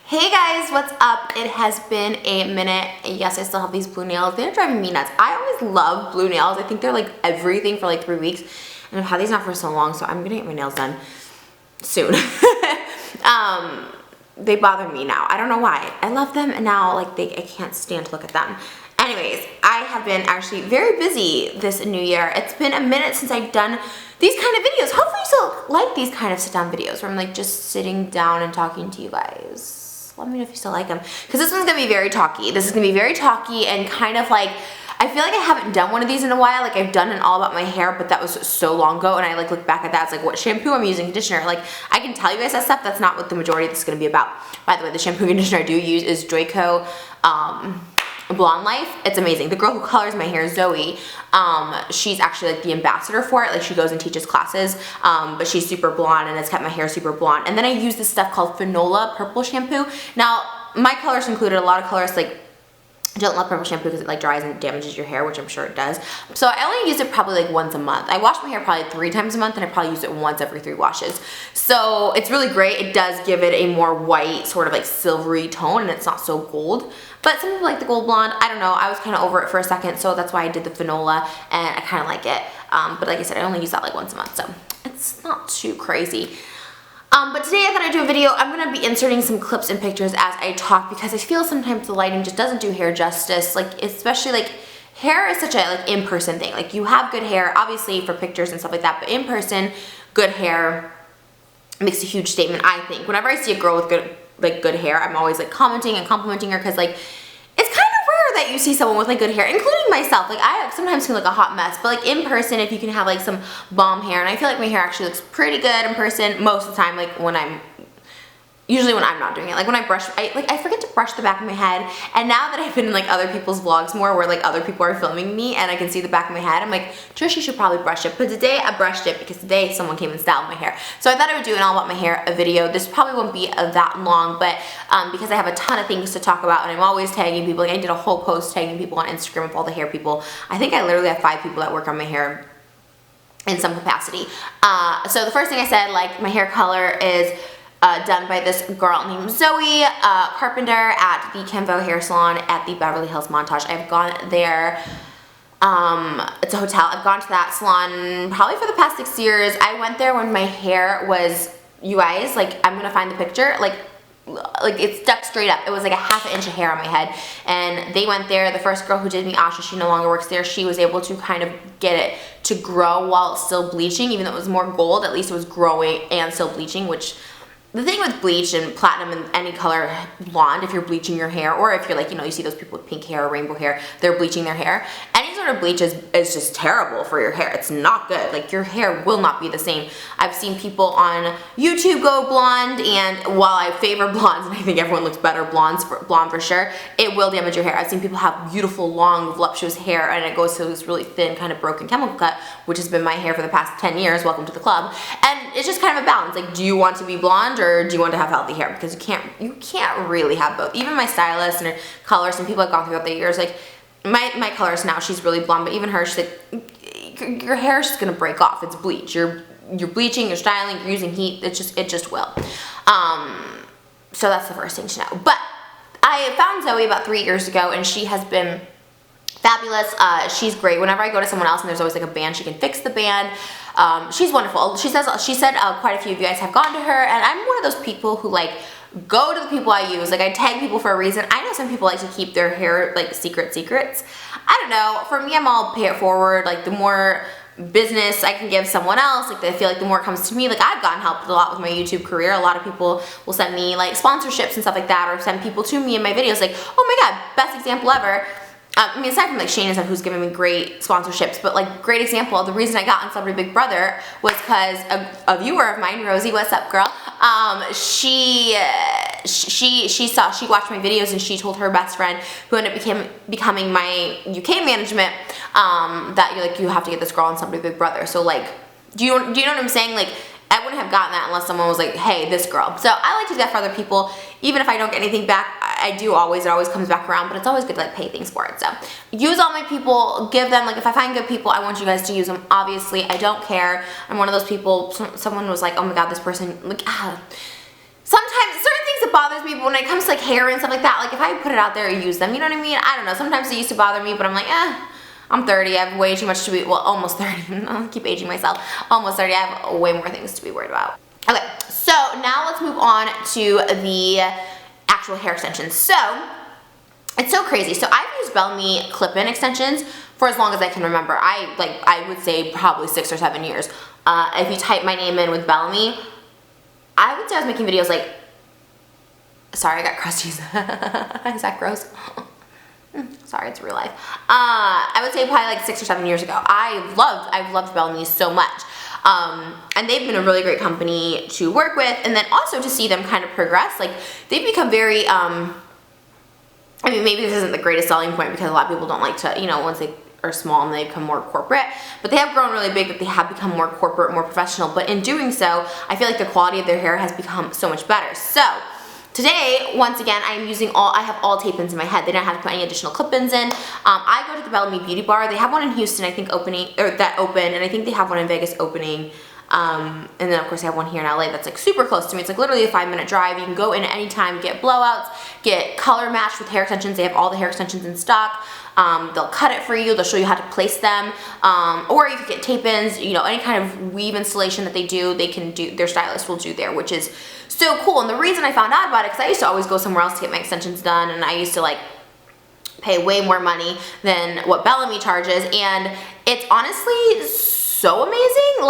Hey guys, what's up? It has been a minute. Yes, I still have these blue nails. They're driving me nuts. I always love blue nails. I think they're like everything for like 3 weeks. And I've had these now for so long, so I'm gonna get my nails done soon. They bother me now. I don't know why. I love them and now like I can't stand to look at them. Anyways, I have been actually very busy this new year. It's been a minute since I've done these kind of videos. Hopefully you still like these kind of sit down videos where I'm like just sitting down and talking to you guys. Let me know if you still like them. Because this one's going to be very talky. This is going to be very talky and kind of like, I feel like I haven't done one of these in a while. Like I've done an all about my hair, but that was so long ago. And I like look back at that. It's like what shampoo I'm using, conditioner. Like I can tell you guys that stuff. That's not what the majority of this is going to be about. By the way, the shampoo and conditioner I do use is Draco Blonde Life. It's amazing. The girl who colors my hair, Zoe, she's actually like the ambassador for it. Like she goes and teaches classes, but she's super blonde and has kept my hair super blonde. And then I use this stuff called Finola Purple Shampoo. Now, my colors included a lot of colors like I don't love purple shampoo because it like dries and damages your hair, which I'm sure it does. So I only use it probably like once a month. I wash my hair probably 3 times a month and I probably use it once every 3 washes. So it's really great. It does give it a more white sort of like silvery tone and it's not so gold. But some people like the gold blonde. I don't know. I was kind of over it for a second, so that's why I did the Finola and I kind of like it. But like I said, I only use that like once a month, so it's not too crazy. But today I thought I'd do a video. I'm going to be inserting some clips and pictures as I talk because I feel sometimes the lighting just doesn't do hair justice. Like especially like hair is such a like in-person thing. Like you have good hair obviously for pictures and stuff like that, but in person, good hair makes a huge statement, I think. Whenever I see a girl with good hair, I'm always like commenting and complimenting her because like it's kind of rare that you see someone with like good hair, including myself. Like I sometimes feel like a hot mess, but like in person, if you can have like some bomb hair, and I feel like my hair actually looks pretty good in person most of the time, like usually when I'm not doing it. Like when I brush, I forget to brush the back of my head, and now that I've been in like other people's vlogs more where like other people are filming me and I can see the back of my head, I'm like, Trish, you should probably brush it. But today I brushed it because today someone came and styled my hair. So I thought I would do an all about my hair video. This probably won't be that long, but because I have a ton of things to talk about and I'm always tagging people. Like I did a whole post tagging people on Instagram of all the hair people. I think I literally have 5 people that work on my hair in some capacity. So the first thing I said, like my hair color is done by this girl named Zoe Carpenter at the Kenvo Hair Salon at the Beverly Hills Montage. I've gone there, it's a hotel. I've gone to that salon probably for the past 6 years. I went there when my hair was, you guys, like I'm gonna find the picture, like it stuck straight up. It was like a ½ inch of hair on my head, and they went there. The first girl who did me, Asha, she no longer works there. She was able to kind of get it to grow while it's still bleaching. Even though it was more gold, at least it was growing and still bleaching, which the thing with bleach and platinum and any color blonde, if you're bleaching your hair, or if you're like, you know, you see those people with pink hair or rainbow hair, they're bleaching their hair. Any sort of bleach is just terrible for your hair. It's not good. Like your hair will not be the same. I've seen people on YouTube go blonde, and while I favor blondes, and I think everyone looks better blonde for sure, it will damage your hair. I've seen people have beautiful, long, voluptuous hair, and it goes to this really thin, kind of broken chemical cut, which has been my hair for the past 10 years. Welcome to the club. And it's just kind of a balance. Like, do you want to be blonde or do you want to have healthy hair? Because you can't really have both. Even my stylist and her colorist and people I've gone throughout the years, like my colorist now, she's really blonde, but even her, she's like, your hair is just gonna break off. It's bleach. You're bleaching, you're styling, you're using heat. It just will. So that's the first thing to know. But I found Zoe about 3 years ago, and she has been fabulous. She's great. Whenever I go to someone else and there's always like a band, she can fix the band. She's wonderful. She said quite a few of you guys have gone to her, and I'm one of those people who like go to the people I use. Like I tag people for a reason. I know some people like to keep their hair like secrets. I don't know. For me, I'm all pay it forward. Like the more business I can give someone else, like I feel like the more it comes to me. Like I've gotten helped a lot with my YouTube career. A lot of people will send me like sponsorships and stuff like that, or send people to me in my videos like, oh my god, best example ever. I mean, aside from like Shane and stuff, who's giving me great sponsorships, but like great example, the reason I got on Celebrity Big Brother was because a viewer of mine, Rosie, what's up girl, she watched my videos and she told her best friend, who ended up becoming my UK management, that you have to get this girl on Celebrity Big Brother. So like, do you know what I'm saying? Like, I wouldn't have gotten that unless someone was like, hey, this girl. So I like to do that for other people. Even if I don't get anything back, it always comes back around, but it's always good to like pay things for it. So use all my people, give them, like if I find good people, I want you guys to use them. Obviously, I don't care. I'm one of those people, someone was like, oh my god, this person, like, sometimes certain things that bothers me, but when it comes to like hair and stuff like that, like if I put it out there or use them, you know what I mean? I don't know. Sometimes it used to bother me, but I'm like, I'm 30. I have way too much to be, well, almost 30. I'll keep aging myself. Almost 30. I have way more things to be worried about. Okay, so now let's move on to the actual hair extensions. So, it's so crazy. So I've used Bellamy clip-in extensions for as long as I can remember. I would say probably 6 or 7 years. If you type my name in with Bellamy, I would say I was making videos like, sorry, I got crusties. Is that gross? Sorry, it's real life. I would say probably like 6 or 7 years ago. I've loved Bellamy so much. And they've been a really great company to work with, and then also to see them kind of progress. Like, they've become very, I mean, maybe this isn't the greatest selling point because a lot of people don't like to, you know, once they are small and they become more corporate, but they have grown really big, that they have become more corporate, more professional. But in doing so, I feel like the quality of their hair has become so much better. So today, once again, I have all tape-ins in my head. They don't have to put any additional clip-ins in. I go to the Bellamy Beauty Bar. They have one in Houston, I think, opening, or that opened, and I think they have one in Vegas opening. And then of course I have one here in LA that's like super close to me. It's like literally a 5-minute drive. You can go in at any time, get blowouts, get color matched with hair extensions. They have all the hair extensions in stock. They'll cut it for you. They'll show you how to place them. Or you can get tape-ins, you know, any kind of weave installation that they do, their stylist will do there, which is so cool. And the reason I found out about it, because I used to always go somewhere else to get my extensions done, and I used to like pay way more money than what Bellamy charges, and it's honestly so amazing.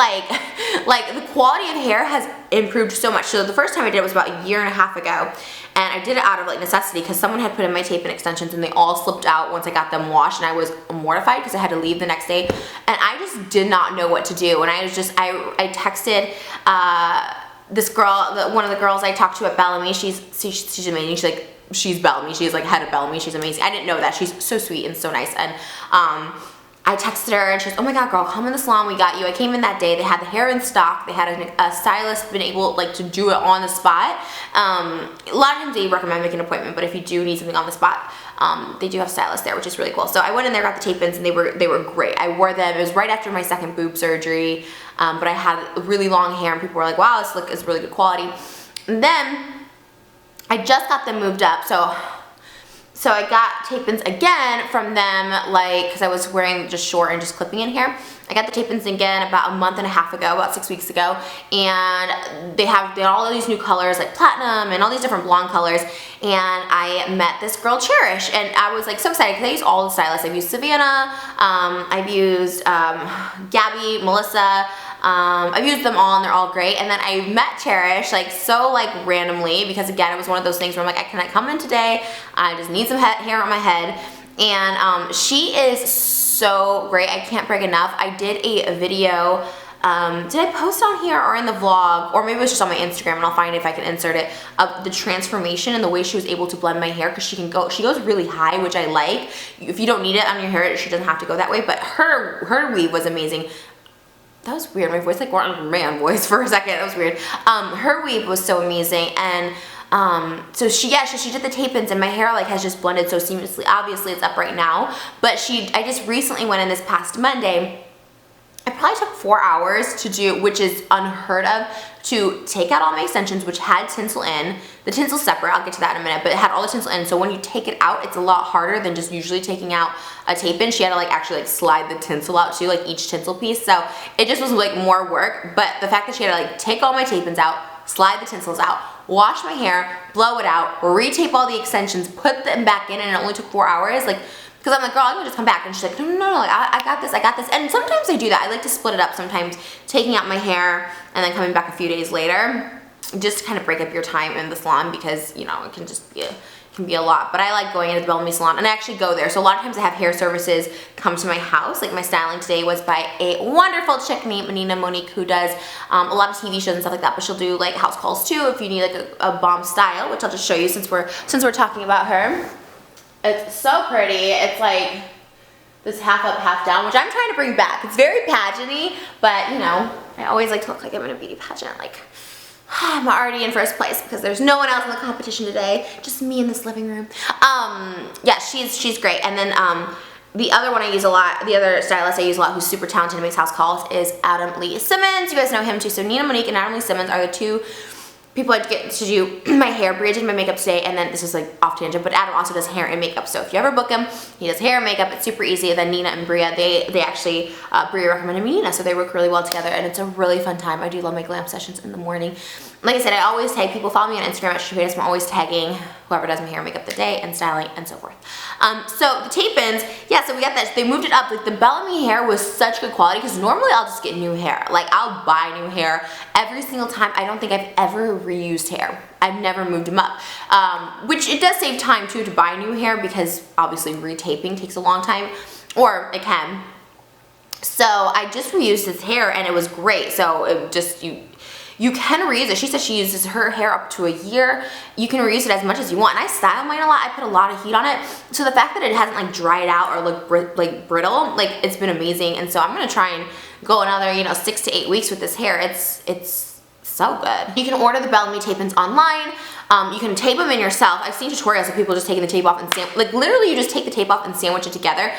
Like the quality of hair has improved so much. So the first time I did it was about a year and a half ago, and I did it out of like necessity because someone had put in my tape-in extensions and they all slipped out once I got them washed, and I was mortified because I had to leave the next day, and I just did not know what to do. And I was just, I texted this girl, one of the girls I talked to at Bellamy. She's amazing. She's Bellamy. She's like head of Bellamy. She's amazing. I didn't know that. She's so sweet and so nice. And I texted her and she's, oh my god, girl, come in the salon, we got you. I came in that day, they had the hair in stock, they had a stylist been able like to do it on the spot. A lot of times they recommend making an appointment, but if you do need something on the spot, they do have stylists there, which is really cool. So I went in there, got the tape-ins, and they were great. I wore them, it was right after my second boob surgery, but I had really long hair and people were like, wow, this look is really good quality. And then I just got them moved up, so I got tape-ins again from them, like, because I was wearing just short and just clipping in hair. I got the tape-ins again about a month and a half ago, about 6 weeks ago, and they had all of these new colors, like platinum and all these different blonde colors, and I met this girl, Cherish, and I was like so excited because I use all the stylists. I've used Savannah, I've used Gabby, Melissa, I've used them all and they're all great. And then I met Cherish like so like randomly, because again, it was one of those things where I'm like, can I come in today? I just need some hair on my head. And she is so great. I can't brag enough. I did a video, did I post on here or in the vlog, or maybe it was just on my Instagram, and I'll find it if I can insert it, of the transformation and the way she was able to blend my hair, because she goes really high, which I like. If you don't need it on your hair, she doesn't have to go that way, but her weave was amazing. That was weird, my voice like went on man voice for a second, that was weird. Her weave was so amazing, and so she did the tape-ins, and my hair like has just blended so seamlessly. Obviously it's up right now, but I just recently went in this past Monday. It probably took 4 hours to do, which is unheard of, to take out all my extensions, which had tinsel in. The tinsel's separate, I'll get to that in a minute, but it had all the tinsel in, so when you take it out, it's a lot harder than just usually taking out a tape-in. She had to like actually like slide the tinsel out too, like each tinsel piece, so it just was like more work. But the fact that she had to like take all my tape-ins out, slide the tinsels out, wash my hair, blow it out, re-tape all the extensions, put them back in, and it only took 4 hours, like, because I'm like, girl, I'm gonna just come back. And she's like, no, like, I got this. And sometimes I do that. I like to split it up sometimes, taking out my hair and then coming back a few days later, just to kind of break up your time in the salon, because, you know, it can just be a lot. But I like going into the Bellamy salon, and I actually go there. So a lot of times I have hair services come to my house. Like my styling today was by a wonderful chick named Nina Monique, who does a lot of TV shows and stuff like that, but she'll do like house calls too if you need like a bomb style, which I'll just show you since we're talking about her. It's so pretty. It's like this half up, half down, which I'm trying to bring back. It's very pageant-y, but you know, I always like to look like I'm in a beauty pageant. Like, I'm already in first place because there's no one else in the competition today. Just me in this living room. Yeah, she's great. And then the other one I use a lot, the other stylist I use a lot who's super talented and makes house calls is Adam Lee Simmons. You guys know him too. So Nina Monique and Adam Lee Simmons are the two people I get to do my hair. Bria did my makeup today, and then this is like off tangent, but Adam also does hair and makeup. So if you ever book him, he does hair and makeup. It's super easy. And then Nina and Bria, they actually, Bria recommended me Nina, so they work really well together, and it's a really fun time. I do love my glam sessions in the morning. Like I said, I always tag people. Follow me on Instagram at TrishaPaytas. I'm always tagging whoever does my hair and makeup the day and styling and so forth. So the tape-ins, yeah, so we got that. They moved it up. Like the Bellamy hair was such good quality because normally I'll just get new hair. Like I'll buy new hair every single time. I don't think I've ever reused hair. I've never moved them up, which it does save time too to buy new hair because obviously retaping takes a long time, or it can. So I just reused this hair and it was great. So it just, you can reuse it. She said she uses her hair up to a year. You can reuse it as much as you want. And I style mine a lot. I put a lot of heat on it. So the fact that it hasn't like dried out or looked like brittle, like it's been amazing. And so I'm gonna try and go another, you know, 6 to 8 weeks with this hair. It's so good. You can order the Bellamy tape-ins online. You can tape them in yourself. I've seen tutorials of people just taking the tape off and like literally you just take the tape off and sandwich it together.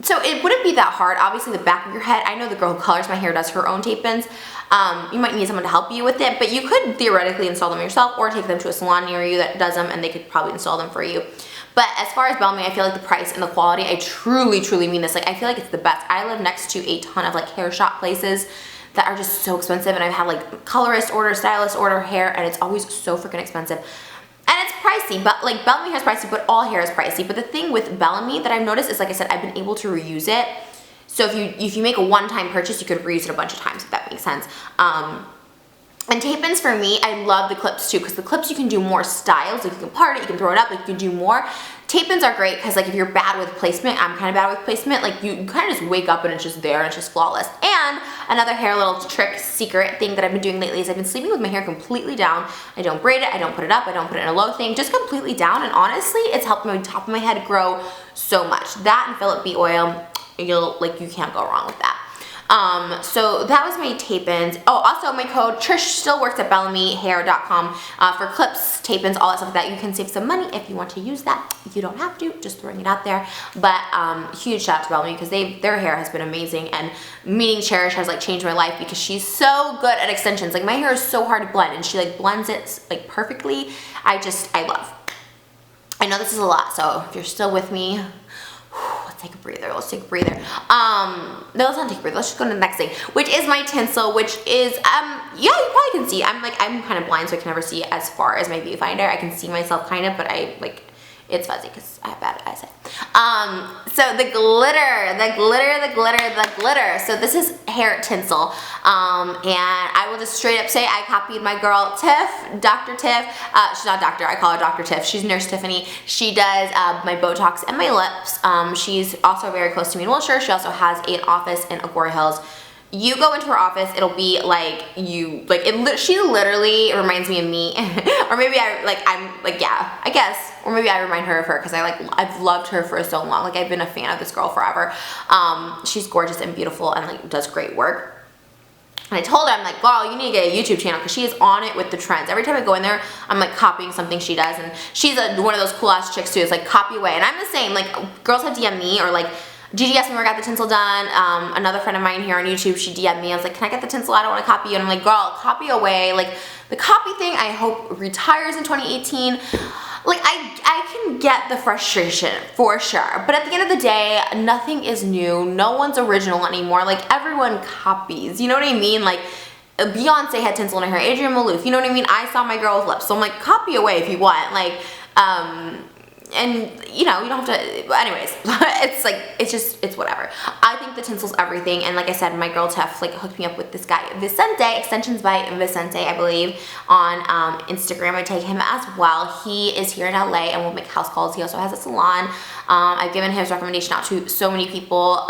So it wouldn't be that hard. Obviously the back of your head, I know the girl who colors my hair does her own tape-ins. You might need someone to help you with it, but you could theoretically install them yourself or take them to a salon near you that does them and they could probably install them for you. But as far as Bellamy, I feel like the price and the quality, I truly mean this. Like I feel like it's the best. I live next to a ton of like hair shop places that are just so expensive, and I've had like colorist order, stylist order hair, and it's always so freaking expensive. And it's pricey, but like Bellamy hair is pricey, but all hair is pricey. But the thing with Bellamy that I've noticed is, like I said, I've been able to reuse it. So if you make a one-time purchase, you could reuse it a bunch of times, if that makes sense. And tape-ins for me, I love the clips too, because the clips you can do more styles. Like you can part it, you can throw it up, like you can do more. Tape-ins are great because like if you're bad with placement, I'm kind of bad with placement, like you kind of just wake up and it's just there and it's just flawless. And another hair little trick, secret thing that I've been doing lately is I've been sleeping with my hair completely down. I don't braid it, I don't put it up, I don't put it in a low thing, just completely down. And honestly, it's helped my top of my head grow so much. That and Philip B oil, you can't go wrong with that. So that was my tape-ins. Oh, also my code, Trish still works at BellamyHair.com for clips, tape-ins, all that stuff like that. You can save some money if you want to use that. You don't have to, just throwing it out there. But huge shout out to Bellamy because their hair has been amazing, and meeting Cherish has like changed my life because she's so good at extensions. Like my hair is so hard to blend and she like blends it like perfectly. I love. I know this is a lot, so if you're still with me, let's take a breather. Let's take a breather. No, let's not take a breather. Let's just go to the next thing, which is my tinsel, which is, yeah, you probably can see. I'm kind of blind, so I can never see as far as my viewfinder. I can see myself kind of, but it's fuzzy because I have bad eyesight. So the glitter. So this is hair tinsel. And I will just straight up say I copied my girl Tiff, Dr. Tiff. She's not doctor, I call her Dr. Tiff. She's Nurse Tiffany. She does my Botox and my lips. She's also very close to me in Wilshire. She also has an office in Agora Hills. You go into her office, it'll be like she literally reminds me of me. Or maybe I guess. Or maybe I remind her of her because I've loved her for so long. Like I've been a fan of this girl forever. She's gorgeous and beautiful and like does great work. And I told her, I'm like, girl, you need to get a YouTube channel because she is on it with the trends. Every time I go in there, I'm like copying something she does. And she's one of those cool ass chicks too. It's like copy away. And I'm the same. Like girls have DM me or like Gigi asked me where I got the tinsel done. Another friend of mine here on YouTube, she DM'd me. I was like, can I get the tinsel? I don't want to copy you. And I'm like, girl, copy away. Like the copy thing, I hope retires in 2018. Like I can get the frustration for sure. But at the end of the day, nothing is new. No one's original anymore. Like everyone copies. You know what I mean? Like Beyonce had tinsel in her hair. Adrienne Maloof. You know what I mean? I saw my girl with lips. So I'm like, copy away if you want. Like, and you know, you don't have to, anyways, it's whatever. I think the tinsel's everything, and like I said, my girl Tiff like hooked me up with this guy, Vicente, Extensions by Vicente, I believe, on Instagram. I take him as well. He is here in LA and will make house calls. He also has a salon. I've given his recommendation out to so many people.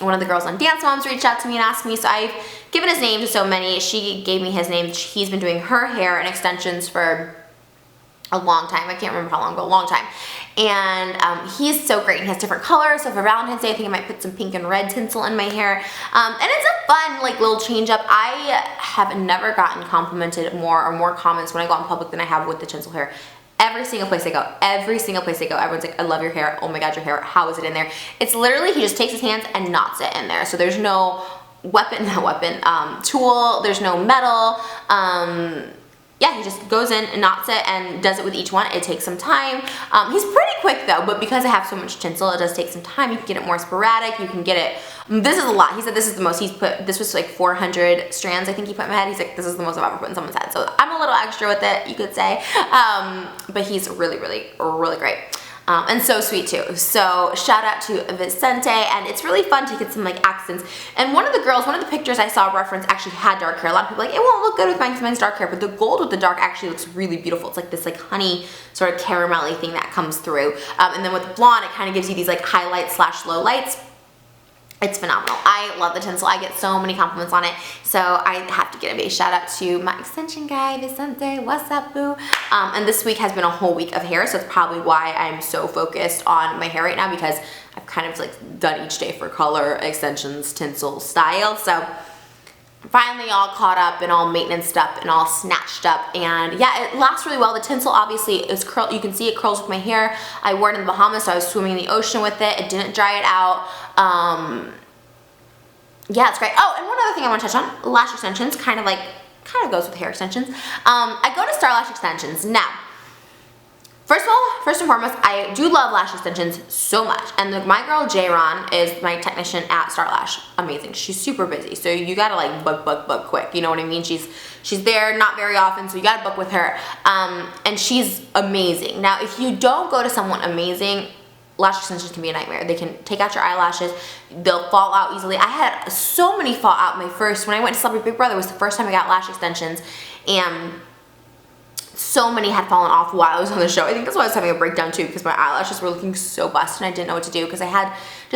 One of the girls on Dance Moms reached out to me and asked me, so I've given his name to so many. She gave me his name. He's been doing her hair and extensions for a long time. I can't remember how long, but a long time. And he's so great. He has different colors. So for Valentine's Day, I think I might put some pink and red tinsel in my hair. And it's a fun like little change up. I have never gotten complimented more comments when I go out in public than I have with the tinsel hair. Every single place I go, everyone's like, I love your hair. Oh my God, your hair. How is it in there? It's literally, he just takes his hands and knots it in there. So there's no tool. There's no metal. yeah, he just goes in and knots it and does it with each one. It takes some time. He's pretty quick though, but because I have so much tinsel, it does take some time. You can get it more sporadic. You can get it, this is a lot. He said this is the most he's put, this was like 400 strands I think he put in my head. He's like, this is the most I've ever put in someone's head. So I'm a little extra with it, you could say. But he's really, really, really great. And so sweet too. So shout out to Vicente, and it's really fun to get some like accents. And one of the pictures I saw reference actually had dark hair. A lot of people are like, it won't look good with mine because mine's dark hair, but the gold with the dark actually looks really beautiful. It's like this like honey sort of caramelly thing that comes through. And then with blonde, it kind of gives you these like highlights slash low lights. It's phenomenal. I love the tinsel. I get so many compliments on it. So I have to give a shout out to my extension guy, Vicente. What's up, boo? And this week has been a whole week of hair, so it's probably why I'm so focused on my hair right now, because I've kind of like done each day for color, extensions, tinsel, style. So I'm finally all caught up and all maintenance up and all snatched up, and yeah, it lasts really well. The tinsel obviously is curl. You can see it curls with my hair. I wore it in the Bahamas, so I was swimming in the ocean with it. It didn't dry it out. Yeah, it's great. Oh, and one other thing I want to touch on, lash extensions, kind of goes with hair extensions. I go to Star Lash Extensions. Now, first and foremost, I do love lash extensions so much. And my girl J-Ron is my technician at Star Lash. Amazing. She's super busy, so you gotta like book quick. You know what I mean? She's there not very often, so you gotta book with her. And she's amazing. Now, if you don't go to someone amazing, lash extensions can be a nightmare. They can take out your eyelashes. They'll fall out easily. I had so many fall out when I went to Celebrity Big Brother. It was the first time I got lash extensions, and so many had fallen off while I was on the show. I think that's why I was having a breakdown too, because my eyelashes were looking so busted and I didn't know what to do, because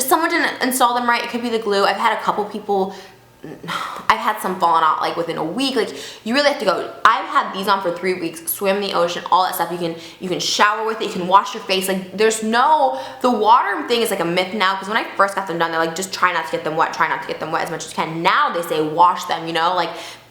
someone didn't install them right. It could be the glue. I've had a couple people, I've had some falling out like within a week. Like, you really have to go. I've had these on for 3 weeks, swim in the ocean, all that stuff. You can shower with it, you can wash your face. Like, the water thing is like a myth now, because when I first got them done, they're like, just try not to get them wet, try not to get them wet as much as you can. Now they say wash them, you know, like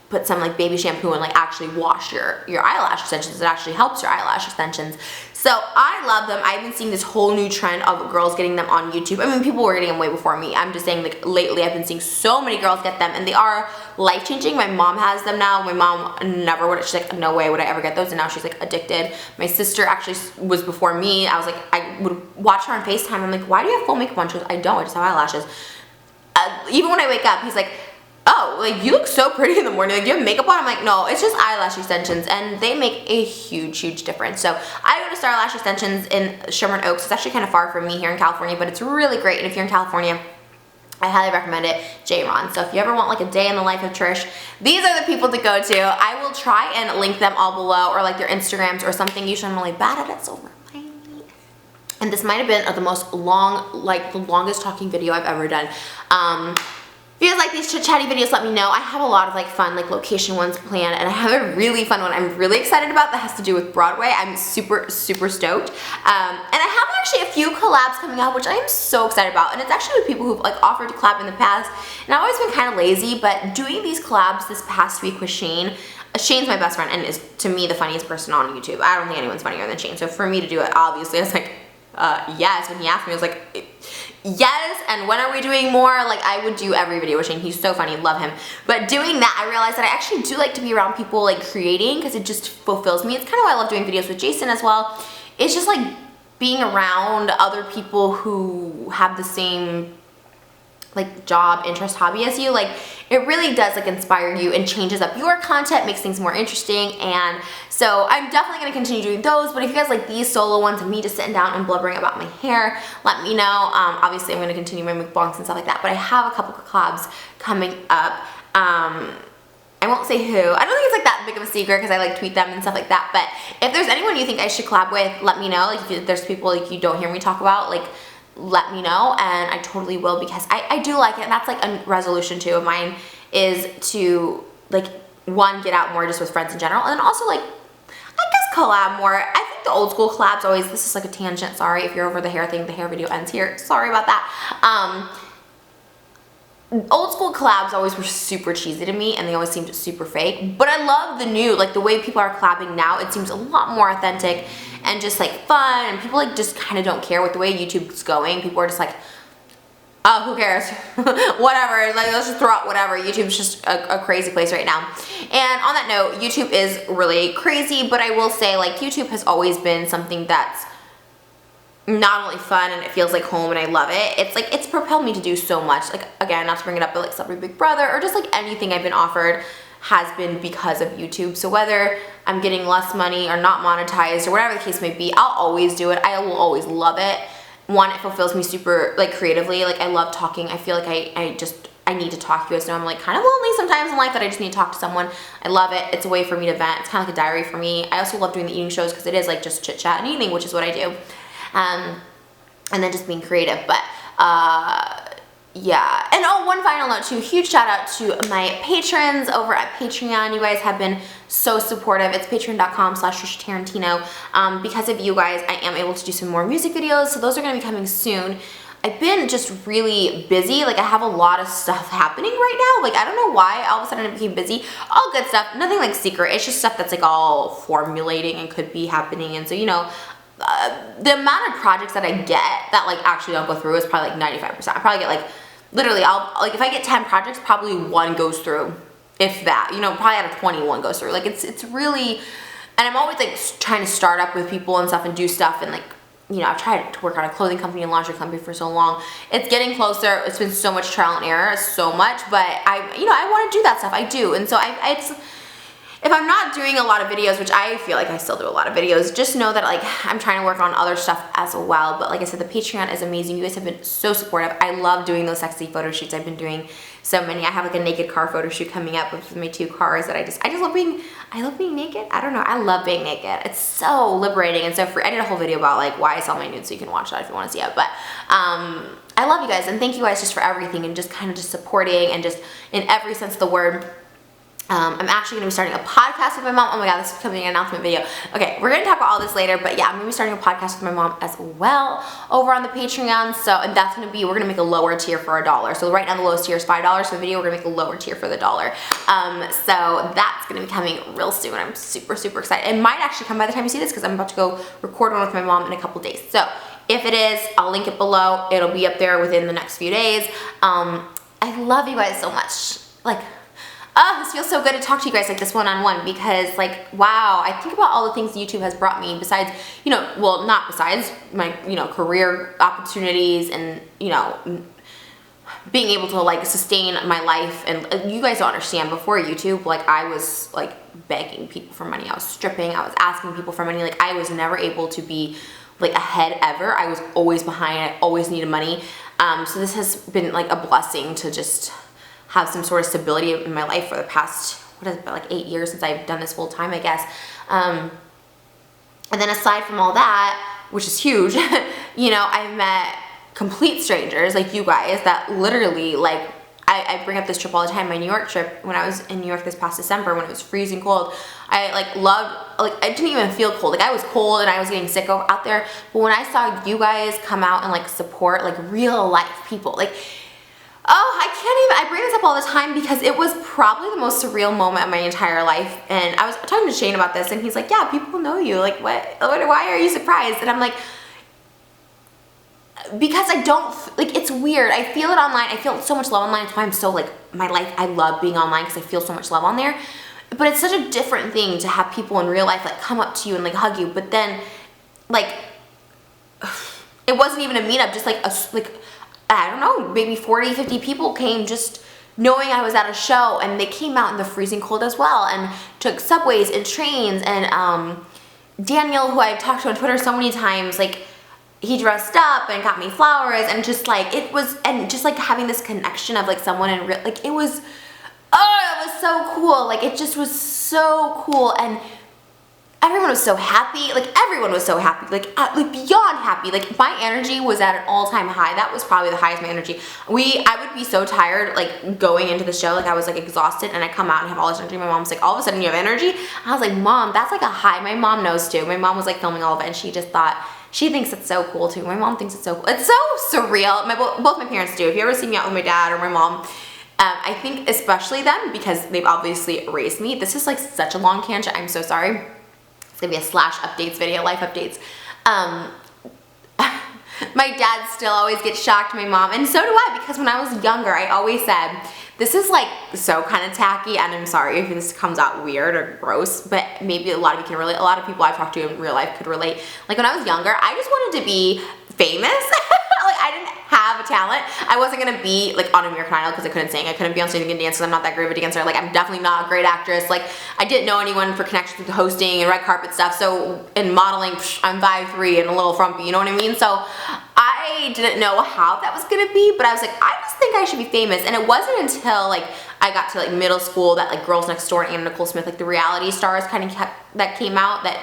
put some like baby shampoo and like actually wash your eyelash extensions. It actually helps your eyelash extensions. So I love them. I've been seeing this whole new trend of girls getting them on YouTube. I mean, people were getting them way before me. I'm just saying, like, lately I've been seeing so many girls get them, and they are life-changing. My mom has them now. My mom never would. She's like, no way would I ever get those, and now she's like addicted. My sister actually was before me. I was like, I would watch her on FaceTime. I'm like, why do you have full makeup on? She goes, I don't. I just have eyelashes. Even when I wake up, he's like, oh, like, you look so pretty in the morning. Like, do you have makeup on? I'm like, no, it's just eyelash extensions, and they make a huge difference. So I go to Star Lash Extensions in Sherman Oaks. It's actually kind of far from me here in California, but it's really great. And if you're in California, I highly recommend it, J-Ron. So if you ever want like a day in the life of Trish, these are the people to go to. I will try and link them all below, or like their Instagrams or something. Usually I'm really bad at it, so remind me. And this might have been the longest talking video I've ever done. If you guys like these chit-chatty videos, let me know. I have a lot of like fun like location ones planned, and I have a really fun one I'm really excited about that has to do with Broadway. I'm super stoked. And I have actually a few collabs coming out, which I am so excited about. And it's actually with people who've like offered to collab in the past. And I've always been kind of lazy, but doing these collabs this past week with Shane. Shane's my best friend and is, to me, the funniest person on YouTube. I don't think anyone's funnier than Shane. So for me to do it, obviously, I was like, yes. When he asked me, I was like, yes, and when are we doing more? Like, I would do every video with Shane. He's so funny, love him. But doing that, I realized that I actually do like to be around people like creating, because it just fulfills me. It's kind of why I love doing videos with Jason as well. It's just like being around other people who have the same like job, interest, hobby as you. Like, it really does like inspire you and changes up your content, makes things more interesting. And so I'm definitely going to continue doing those. But if you guys like these solo ones and me just sitting down and blubbering about my hair, let me know. Obviously I'm going to continue my mukbangs and stuff like that, but I have a couple of collabs coming up. I won't say who. I don't think it's like that big of a secret, because I like tweet them and stuff like that. But if there's anyone you think I should collab with, let me know. Like, if there's people like you don't hear me talk about, like, let me know, and I totally will, because I do like it. And that's like a resolution too of mine, is to like, one, get out more just with friends in general, and then also like, I guess collab more. I think the old school collabs always, this is like a tangent, sorry if you're over the hair thing, the hair video ends here, sorry about that. Old school collabs always were super cheesy to me, and they always seemed super fake, but I love the new, like the way people are collabing now. It seems a lot more authentic and just like fun, and people like just kind of don't care with the way YouTube's going. People are just like, who cares? Whatever, like, let's just throw out whatever. YouTube's just a crazy place right now. And on that note, YouTube is really crazy, but I will say, like, YouTube has always been something that's not only fun and it feels like home and I love it. It's like, it's propelled me to do so much. Like, again, not to bring it up, but like Celebrity Big Brother or just like anything I've been offered has been because of YouTube. So whether I'm getting less money or not monetized or whatever the case may be, I'll always do it. I will always love it. One, it fulfills me super, like, creatively. Like, I love talking. I feel like I need to talk. You guys know I'm like kind of lonely sometimes in life that I just need to talk to someone. I love it. It's a way for me to vent. It's kind of like a diary for me. I also love doing the eating shows because it is like just chit chat and eating, which is what I do. And then just being creative. But yeah. And oh, one final note too, huge shout out to my patrons over at Patreon. You guys have been so supportive. It's patreon.com/TrishaTarantino. Because of you guys, I am able to do some more music videos, so those are going to be coming soon. I've been just really busy. Like, I have a lot of stuff happening right now. Like, I don't know why all of a sudden I became busy. All good stuff, nothing like secret. It's just stuff that's like all formulating and could be happening. And so, you know, the amount of projects that I get that like actually don't go through is probably like 95%. I probably get like, literally, like if I get 10 projects, probably 1 goes through, if that, you know, probably out of 21 goes through. Like, it's really, and I'm always like trying to start up with people and stuff and do stuff, and like, you know, I've tried to work on a clothing company and lingerie company for so long. It's getting closer. It's been so much trial and error, so much, but you know, I want to do that stuff. I do. And so if I'm not doing a lot of videos, which I feel like I still do a lot of videos, just know that like I'm trying to work on other stuff as well. But like I said, the Patreon is amazing. You guys have been so supportive. I love doing those sexy photo shoots. I've been doing so many. I have like a naked car photo shoot coming up with my 2 cars that I just love being, naked. I don't know. I love being naked. It's so liberating and so free. I did a whole video about like why I sell my nudes, so you can watch that if you want to see it. But I love you guys and thank you guys just for everything and just kind of just supporting and just in every sense of the word. I'm actually going to be starting a podcast with my mom. Oh my god, this is becoming an announcement video. Okay, we're going to talk about all this later, but yeah, I'm going to be starting a podcast with my mom as well over on the Patreon. So, and that's going to be, we're going to make a lower tier for $1. So right now the lowest tier is $5 for the video. We're going to make a lower tier for the $1. So that's going to be coming real soon. I'm super, super excited. It might actually come by the time you see this because I'm about to go record one with my mom in a couple days. So if it is, I'll link it below. It'll be up there within the next few days. I love you guys so much. Like, this feels so good to talk to you guys like this one-on-one because like, wow, I think about all the things YouTube has brought me besides, you know, well, not besides my, you know, career opportunities and, you know, being able to like sustain my life. And you guys don't understand, before YouTube, like I was like begging people for money. I was stripping, I was asking people for money. Like I was never able to be like ahead ever. I was always behind, I always needed money. So this has been like a blessing to just have some sort of stability in my life for the past, what is it, like 8 years since I've done this full time, I guess. And then aside from all that, which is huge, you know, I've met complete strangers like you guys that literally, like, I bring up this trip all the time, my New York trip, when I was in New York this past December when it was freezing cold. I like loved, like I didn't even feel cold. Like I was cold and I was getting sick out there. But when I saw you guys come out and like support like real life people, like, oh, I can't even, I bring this up all the time because it was probably the most surreal moment of my entire life. And I was talking to Shane about this and he's like, yeah, people know you. Like, why are you surprised? And I'm like, because I don't, like, it's weird. I feel it online. I feel so much love online. That's why I'm so, like, my life, I love being online because I feel so much love on there. But it's such a different thing to have people in real life, like, come up to you and, like, hug you. But then, like, it wasn't even a meetup, just, like, I don't know, maybe 40, 50 people came just knowing I was at a show, and they came out in the freezing cold as well and took subways and trains. And Daniel, who I've talked to on Twitter so many times, like, he dressed up and got me flowers, and just like, it was, and just like having this connection of like someone in real, like it was, oh, it was so cool. Like it just was so cool. And everyone was so happy, like everyone was so happy, like beyond happy. Like my energy was at an all-time high. That was probably the highest my energy. I would be so tired, like going into the show, like I was like exhausted, and I come out and have all this energy. My mom's like, all of a sudden you have energy? I was like, Mom, that's like a high. My mom knows too. My mom was like filming all of it, and she just thought, she thinks it's so cool too. My mom thinks it's so cool. It's so surreal. Both my parents do. If you ever see me out with my dad or my mom, I think especially them, because they've obviously raised me. This is like such a long tangent. I'm so sorry. It's gonna be a / updates video, life updates. My dad still always gets shocked, my mom, and so do I, because when I was younger, I always said, this is like so kind of tacky, and I'm sorry if this comes out weird or gross, but maybe a lot of you can relate. A lot of people I've talked to in real life could relate. Like when I was younger, I just wanted to be famous. Like I didn't have a talent. I wasn't gonna be like on American Idol because I couldn't sing. I couldn't be on stage and dance because I'm not that great of a dancer. Like I'm definitely not a great actress. Like I didn't know anyone for connections with the hosting and red carpet stuff. So in modeling, I'm 5'3" and a little frumpy, you know what I mean? So I didn't know how that was gonna be, but I was like, I just think I should be famous. And it wasn't until like I got to like middle school that like Girls Next Door and Anna Nicole Smith, like the reality stars kind of that came out, that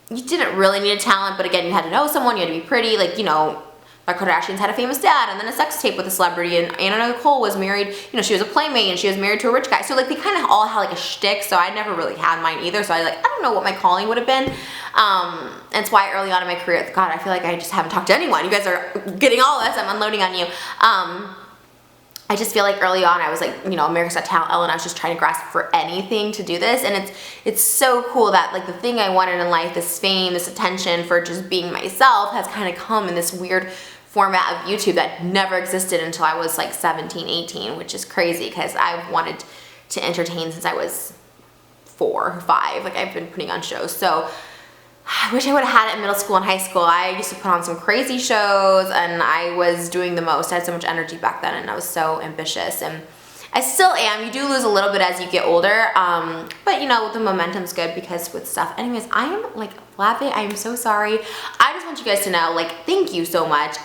you didn't really need a talent, but again, you had to know someone, you had to be pretty, like, you know, the Kardashians had a famous dad and then a sex tape with a celebrity, and Anna Nicole was married, you know, she was a playmate and she was married to a rich guy. So like they kind of all had like a shtick, so I never really had mine either. So I don't know what my calling would have been. That's why early on in my career, God, I feel like I just haven't talked to anyone. You guys are getting all this, I'm unloading on you. I just feel like early on I was like, you know, America's Got Talent, Ellen, I was just trying to grasp for anything to do this, and it's so cool that like the thing I wanted in life, this fame, this attention for just being myself, has kind of come in this weird format of YouTube that never existed until I was like 17, 18, which is crazy because I've wanted to entertain since I was 4 or 5. Like I've been putting on shows. So I wish I would have had it in middle school and high school. I used to put on some crazy shows and I was doing the most. I had so much energy back then and I was so ambitious, and I still am. You do lose a little bit as you get older, but you know, the momentum's good because with stuff. Anyways, I am like blabbing. I am so sorry. I just want you guys to know, like, thank you so much.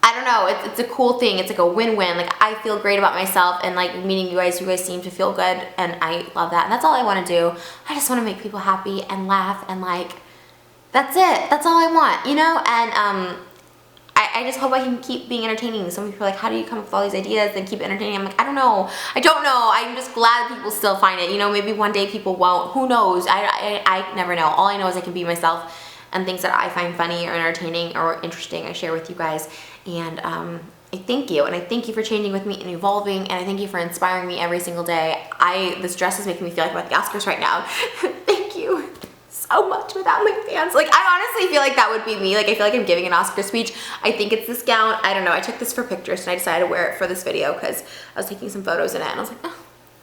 I don't know, it's a cool thing. It's like a win-win. Like I feel great about myself, and like meeting you guys seem to feel good, and I love that. And that's all I want to do. I just want to make people happy and laugh, and like that's it. That's all I want, you know? And I just hope I can keep being entertaining. Some people are like, how do you come up with all these ideas and keep entertaining? I'm like, I don't know. I don't know. I'm just glad people still find it. You know, maybe one day people won't. Who knows? I never know. All I know is I can be myself, and things that I find funny or entertaining or interesting, I share with you guys. And I thank you, and I thank you for changing with me and evolving, and I thank you for inspiring me every single day. This dress is making me feel like I'm at the Oscars right now. Thank you so much without my fans. Like I honestly feel like that would be me. Like I feel like I'm giving an Oscar speech. I think it's this gown. I don't know. I took this for pictures and I decided to wear it for this video because I was taking some photos in it, and I was like, oh,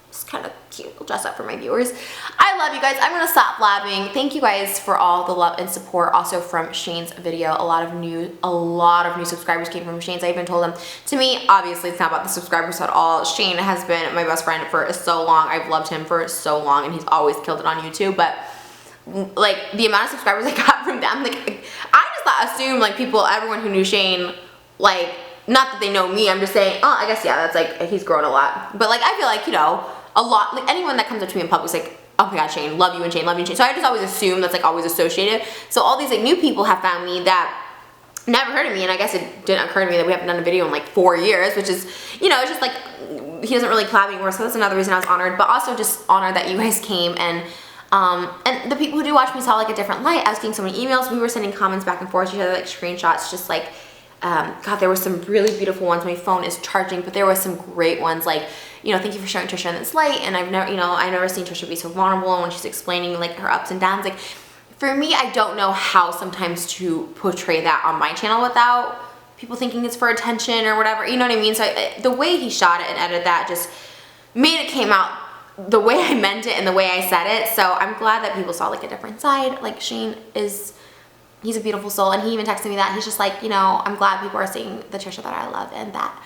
it's kind of cute. I'll dress up for my viewers. I love you guys. I'm gonna stop blabbing. Thank you guys for all the love and support. Also from Shane's video, a lot of new subscribers came from Shane's. I even told him, to me, obviously it's not about the subscribers at all. Shane has been my best friend for so long. I've loved him for so long, and he's always killed it on YouTube. But like the amount of subscribers I got from them, like I just assumed like everyone who knew Shane, like, not that they know me, I'm just saying, oh, I guess, yeah, that's like, he's grown a lot. But like, I feel like, you know, a lot, like anyone that comes up to me in public is like, oh my God, Shane, love you and Shane, love you and Shane. So I just always assume that's like always associated. So all these like new people have found me that never heard of me, and I guess it didn't occur to me that we haven't done a video in like 4 years, which is, you know, it's just like, he doesn't really collab anymore, so that's another reason I was honored, but also just honored that you guys came, and the people who do watch me saw like a different light. I was getting so many emails, we were sending comments back and forth to each other, like screenshots, just like, God, there were some really beautiful ones. My phone is charging, but there were some great ones, like, you know, thank you for showing Trisha in this light, and I've never seen Trisha be so vulnerable, and when she's explaining like her ups and downs, like, for me, I don't know how sometimes to portray that on my channel without people thinking it's for attention or whatever, you know what I mean? So the way he shot it and edited that just made it came out the way I meant it and the way I said it. So I'm glad that people saw like a different side. Like Shane he's a beautiful soul, and he even texted me that. He's just like, you know, I'm glad people are seeing the Trisha that I love, and that,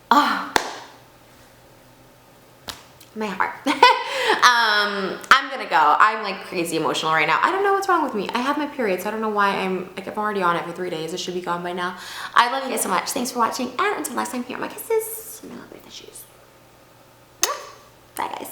oh, my heart. I'm gonna go. I'm like crazy emotional right now. I don't know what's wrong with me. I have my period, so I don't know why I'm already on it for 3 days. It should be gone by now. I love you guys so much. Thanks for watching, and until next time, here are my kisses.